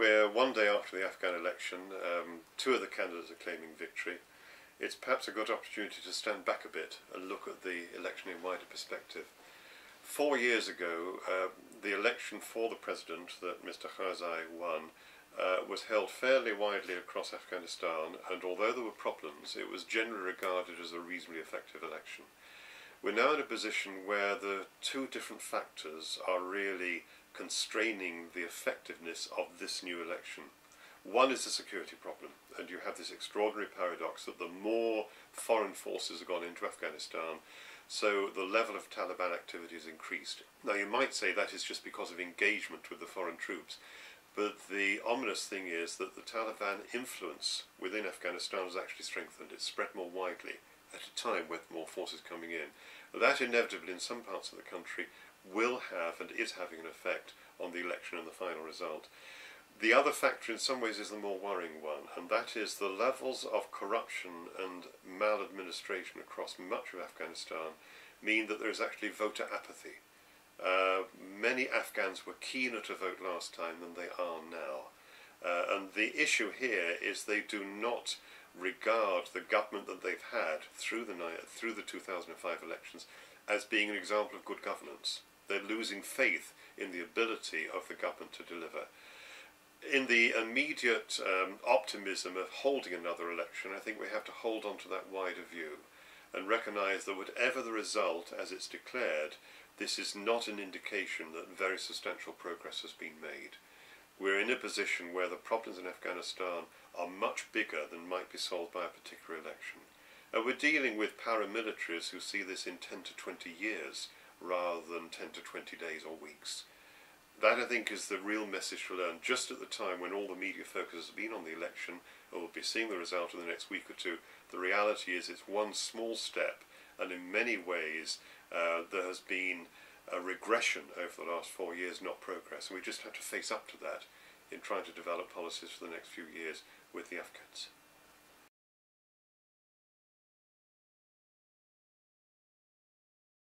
we're one day after the Afghan election. Two of the candidates are claiming victory. It's perhaps a good opportunity to stand back a bit and look at the election in wider perspective. 4 years ago, the election for the president that Mr. Karzai won was held fairly widely across Afghanistan, and although there were problems, it was generally regarded as a reasonably effective election. We're now in a position where the two different factors are really constraining the effectiveness of this new election. One is the security problem, and you have this extraordinary paradox that the more foreign forces have gone into Afghanistan, so the level of Taliban activity has increased. Now you might say that is just because of engagement with the foreign troops, but the ominous thing is that the Taliban influence within Afghanistan has actually strengthened. It's spread more widely at a time with more forces coming in. That inevitably in some parts of the country will have and is having an effect on the election and the final result. The other factor in some ways is the more worrying one, and that is the levels of corruption and maladministration across much of Afghanistan mean that there is actually voter apathy. Many Afghans were keener to vote last time than they are now. And the issue here is they do not regard the government that they've had through the 2005 elections as being an example of good governance. They're losing faith in the ability of the government to deliver. In the immediate optimism of holding another election, I think we have to hold on to that wider view and recognise that whatever the result as it's declared, this is not an indication that very substantial progress has been made. We're in a position where the problems in Afghanistan are much bigger than might be solved by a particular election. And we're dealing with paramilitaries who see this in 10 to 20 years rather than 10 to 20 days or weeks. That, I think, is the real message to learn just at the time when all the media focus has been on the election, and we'll be seeing the result in the next week or two. The reality is it's one small step, and in many ways there has been a regression over the last 4 years, not progress, and we just have to face up to that in trying to develop policies for the next few years with the Afghans.